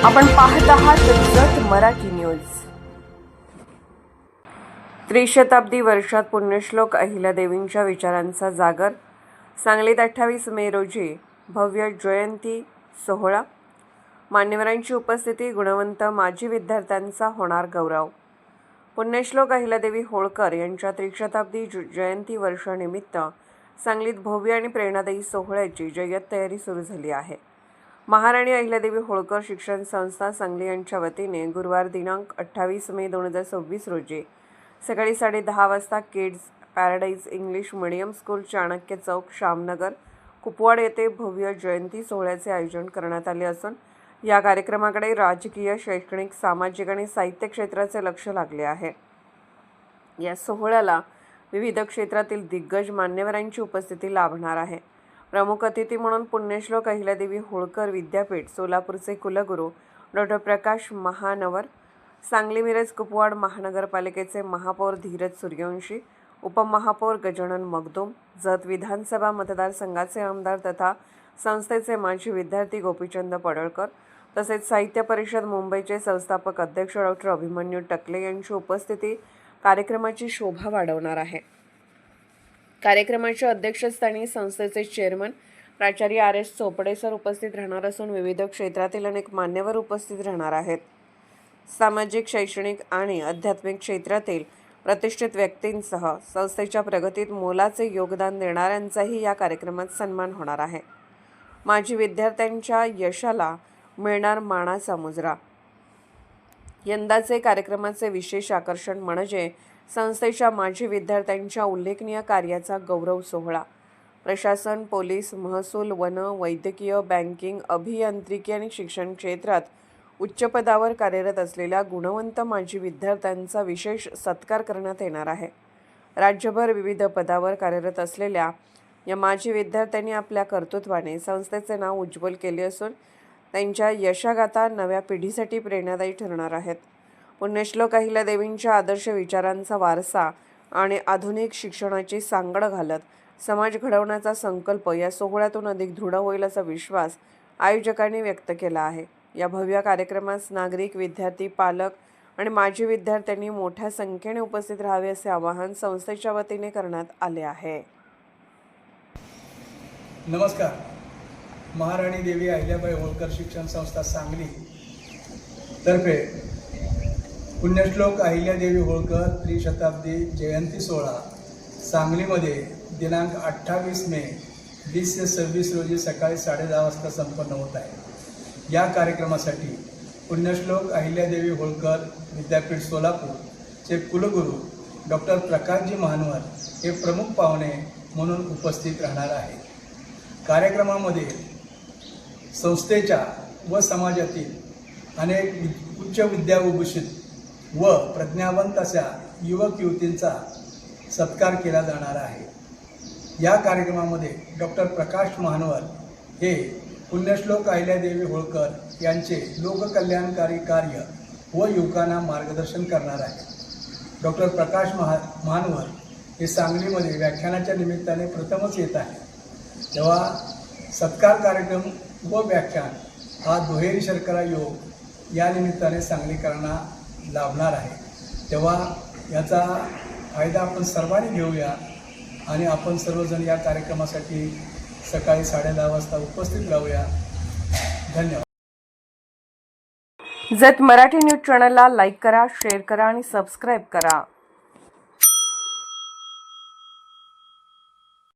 आपण पाहत आहात जत मराठी न्यूज। त्रिशताब्दी वर्षात पुण्यश्लोक अहिल्यादेवींच्या विचारांचा जागर। सांगलीत 28 मे रोजी भव्य जयंती सोहळा। मान्यवरांची उपस्थिती, गुणवंत माजी विद्यार्थ्यांचा होणार गौरव। पुण्यश्लोक अहिल्यादेवी होळकर यांच्या त्रिशताब्दी जयंती वर्षानिमित्त सांगलीत भव्य आणि प्रेरणादायी सोहळ्याची जय्यत तयारी सुरू झाली आहे। महाराणी अहिल्यादेवी होळकर शिक्षण संस्था सांगली यांच्या वतीने गुरुवार दिनांक 28 मे 2026 रोजी सकाळी 10:30 वाजता kids paradise English medium school, Chanakya Chowk, Shyamnagar, Kupwad येथे भव्य जयंती सोहळ्याचे आयोजन करण्यात आले असून या कार्यक्रमाकडे राजकीय, शैक्षणिक, सामाजिक आणि साहित्य क्षेत्राचे लक्ष लागले आहे। या सोहळ्याला विविध क्षेत्रातील दिग्गज मान्यवरांची उपस्थिती लाभणार आहे। प्रमुख अतिथी म्हणून पुण्यश्लोक अहिल्यादेवी होळकर विद्यापीठ सोलापूरचे कुलगुरू डॉ. प्रकाश महानवर, सांगली मिरज कुपवाड महानगरपालिकेचे महापौर धीरज सूर्यवंशी, उपमहापौर गजानन मगदूम, जत विधानसभा मतदारसंघाचे आमदार तथा संस्थेचे माजी विद्यार्थी गोपीचंद पडळकर, तसेच साहित्य परिषद मुंबईचे संस्थापक अध्यक्ष डॉ. अभिमन्यू टकले यांची उपस्थिती कार्यक्रमाची शोभा वाढवणार आहे। कार्यक्रमाच्या अध्यक्षस्थानी संस्थेचे चेअरमन प्राचार्य RS चोपडे सर उपस्थित राहणार असून विविध क्षेत्रातील अनेक मान्यवर उपस्थित राहणार आहेत। सामाजिक, शैक्षणिक आणि आध्यात्मिक क्षेत्रातील प्रतिष्ठित व्यक्तींसह संस्थेच्या प्रगतीत मोलाचे योगदान देणाऱ्यांचाही या कार्यक्रमात सन्मान होणार आहे। माजी विद्यार्थ्यांच्या यशाला मिळणार मानाचा मुजरा। यंदाचे कार्यक्रमाचे विशेष आकर्षण म्हणजे संस्थेच्या माजी विद्यार्थ्यांच्या उल्लेखनीय कार्याचा गौरव सोहळा। प्रशासन, पोलीस, महसूल, वन, वैद्यकीय, बँकिंग, अभियांत्रिकी आणि शिक्षण क्षेत्रात उच्च पदावर कार्यरत असलेल्या गुणवंत माजी विद्यार्थ्यांचा विशेष सत्कार करण्यात येणार आहे। राज्यभर विविध पदावर कार्यरत असलेल्या या माजी विद्यार्थ्यांनी आपल्या कर्तृत्वाने संस्थेचे नाव उज्ज्वल केले असून त्यांच्या यशागाथा नव्या पिढीसाठी प्रेरणादायी ठरणार आहेत। पुण्यश्लोक अहिल्यादेवींच्या आदर्श विचारांचा वारसा आणि आधुनिक शिक्षणाची सांगड घालत समाज घडवण्याचा संकल्प या सोहळ्यातून अधिक दृढ होईल असा विश्वास आयोजकांनी व्यक्त केला आहे। या भव्य कार्यक्रमास नागरिक, विद्यार्थी, पालक आणि माजी विद्यार्थ्यांनी मोठ्या संख्येने उपस्थित राहावे असे आवाहन संस्थेच्या वतीने करण्यात आले आहे। नमस्कार। महाराणी देवी अहिल्याबाई होळकर शिक्षण संस्था सांगली तर्फे पुण्यश्लोक अहिल्यादेवी होळकर त्रिशताब्दी जयंती सोहळा सांगलीमध्ये दिनांक 28 मे 20 ते 26 रोजी सकाळी 10:30 वाजता संपन्न होत आहे। या कार्यक्रमासाठी पुण्यश्लोक अहिल्यादेवी होळकर विद्यापीठ सोलापूरचे कुलगुरू डॉ. प्रकाशजी महानवर हे प्रमुख पाहुणे म्हणून उपस्थित राहणार आहे। कार्यक्रमामध्ये संस्थेच्या व समाजातील अनेक उच्च विद्याभूषित व प्रज्ञावंत अशा युवक युवतींचा सत्कार केला जाणार आहे। या कार्यक्रमामध्ये डॉ. प्रकाश महानवर हे पुण्यश्लोक अहिल्यादेवी होळकर यांचे लोककल्याणकारी कार्य व युवकांना मार्गदर्शन करणार आहे। डॉ. प्रकाश महानवर हे सांगलीमध्ये व्याख्यानाच्या निमित्ताने प्रथमच येत आहे, तेव्हा सत्कार कार्यक्रम व व्याख्यान हा दुहेरी शर्करा योग या निमित्ताने सांगलीकरांना लाभणार आहे। तेव्हा याचा फायदा आपण सर्वांनी घेऊया आणि आपण सर्वजण या कार्यक्रमासाठी सकाळी 10:30 वाजता उपस्थित राहूया। धन्यवाद। जत मराठी न्यूज चॅनलला लाईक करा, शेअर करा आणि सबस्क्राईब करा।